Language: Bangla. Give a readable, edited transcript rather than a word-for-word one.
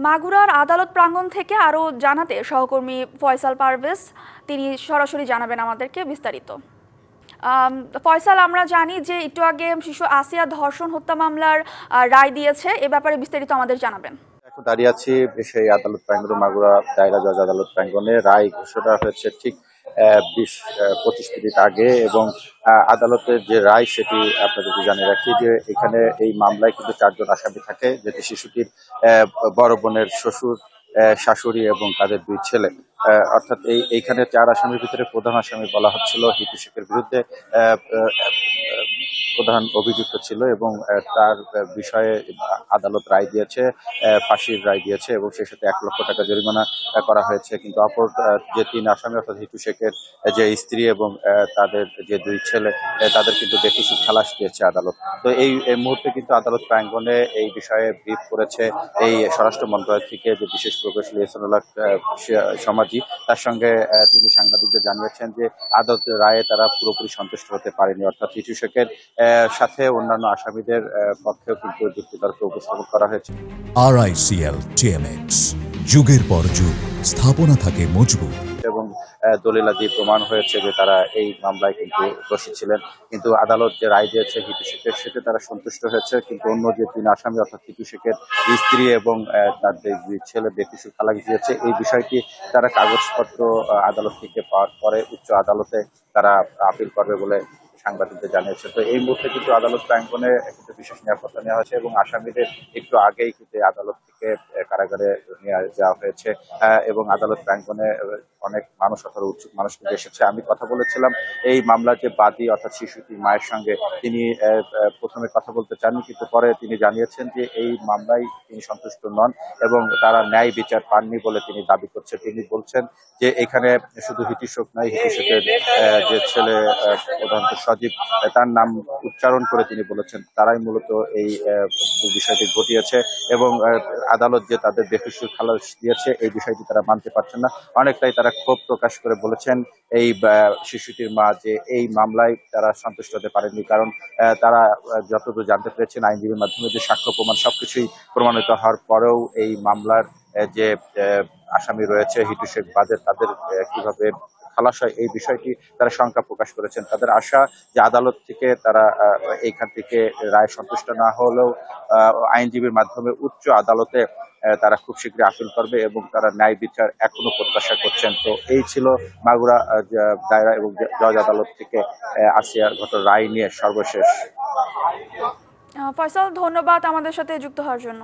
মাগুরার আদালত প্রাঙ্গণ থেকে আরও জানাতে সহকর্মী ফয়সাল পারভেজ তিনি সরাসরি জানাবেন আমাদেরকে বিস্তারিত। ফয়সাল, আমরা জানি যে একটু আগে শিশু আসিয়া ধর্ষণ হত্যা মামলার রায় দিয়েছে, এ ব্যাপারে বিস্তারিত আমাদের জানাবেন। এখন দাঁড়িয়ে আছি সেই আদালত প্রাঙ্গণে, মাগুরা দায়রা জজ আদালত প্রাঙ্গণে। রায় ঘোষণা হয়েছে ঠিক 20-25 মিনিট আগে, এবং আদালতের যে রায় সেটি আপনাদেরকে জানিয়ে রাখি যে এখানে এই মামলায় কিন্তু 4 জন আসামি থাকে, যেটি শিশুটির বড় বোনের শ্বশুর, শাশুড়ি এবং তাদের 2 ছেলে। অর্থাৎ এইখানে 4 আসামির ভিতরে প্রধান আসামি বলা হচ্ছিল হিটু শেখের বিরুদ্ধে প্রধান অভিযুক্ত ছিল, এবং তার বিষয়ে আদালত রায় দিয়েছে, ফাঁসির রায় দিয়েছে, এবং সেই সাথে 1 লক্ষ টাকা জরিমানা করা হয়েছে। কিন্তু অপর যে 3 আসামি অর্থাৎ হিটু শেখের যে স্ত্রী এবং তাদের যে 2 ছেলে, তাদের কিন্তু বেকসুর খালাস দিয়েছে আদালত। তো এই মুহূর্তে কিন্তু আদালত প্রাঙ্গণে এই বিষয়ে ব্রিফ করেছে এই স্বরাষ্ট্র মন্ত্রণালয় থেকে যে বিশেষ প্রকৌশলী এহসানুল্লাহ সমাজি। তার সঙ্গে তিনি সাংবাদিকদের জানিয়েছেন যে আদালতের রায়ে তারা পুরোপুরি সন্তুষ্ট হতে পারেনি, অর্থাৎ হিটু শেখের সাথে অন্যান্য আসামিদের পক্ষেও কিন্তু যুক্তিতর্ক উপস্থাপন করা হয়েছে। RICL TMX, যুগের পর যুগ স্থাপনা থাকে মজবুত এবং দলিলাদি প্রমাণ হয়েছে যে তারা এই মামলায় কিন্তু দোষী ছিলেন। কিন্তু আদালত যে রায় দিয়েছে হিটু শেখের, সেটা তারা সন্তুষ্ট হয়েছে। কিন্তু অন্য যে 3 আসামি অর্থাৎ হিটু শেখের স্ত্রী এবং তার যে 2 ছেলে বেকসুর খালাস দিয়েছে, এই বিষয়টি তারা কাগজপত্র আদালত থেকে পাওয়ার পরে উচ্চ আদালতে তারা আপিল করবে বলে সাংবাদিকদের জানিয়েছে। তো এই মুহূর্তে কিন্তু আদালত প্রাঙ্গণে কিন্তু বিশেষ নিরাপত্তা নেওয়া হয়েছে, এবং আসামিদের একটু আগেই কিন্তু আদালত থেকে কারাগারে নিয়ে যাওয়া হয়েছে, এবং আদালত প্রাঙ্গণে অনেক মানুষ অথবা উৎসুক মানুষ কিন্তু এসেছে। আমি কথা বলেছিলাম এই মামলার যে বাদী অর্থাৎ শিশুটির মায়ের সঙ্গে। তিনি প্রথমে কথা বলতে চাননি, কিন্তু পরে তিনি জানিয়েছেন যে এই মামলায় তিনি সন্তুষ্ট নন এবং তারা ন্যায় বিচার পাননি বলে তিনি দাবি করছেন। তিনি বলছেন যে এখানে শুধু হিটু শেখ নয়, হিটু শেখের যে ছেলে প্রধানত সজীব, তার নাম উচ্চারণ করে তিনি বলেছেন তারাই মূলত এই বিষয়টি ঘটিয়েছে, এবং আদালত যে তাদের বেকসুর খালাস দিয়েছে এই বিষয়টি তারা মানতে পারছেন না। অনেকটাই তারা ক্ষোভ প্রকাশ করে বলেছেন এই শিশুটির মা যে এই মামলায় তারা সন্তুষ্ট হতে পারেননি, কারণ তারা যতদূর জানতে পেরেছেন আইনজীবীর মাধ্যমে যে সাক্ষ্য প্রমাণ সবকিছুই প্রমাণিত হওয়ার পরেও এই মামলার যে আসামি রয়েছে হিটু শেখ বাদে তাদের কিভাবে খালাস হয় এই বিষয়টি তারা শঙ্কা প্রকাশ করেছেন। তাদের আশা যে আদালত থেকে তারা এইখান থেকে রায় সন্তুষ্ট না হলেও আইনজীবীর মাধ্যমে উচ্চ আদালতে তারা খুব শীঘ্রই আপিল করবে, এবং তারা ন্যায় বিচার এখনো প্রত্যাশা করছেন। তো এই ছিল মাগুরা দায়রা এবং জজ আদালত থেকে আসিয়া ঘটনার রায় নিয়ে সর্বশেষ। ফয়সাল, ধন্যবাদ আমাদের সাথে যুক্ত হওয়ার জন্য।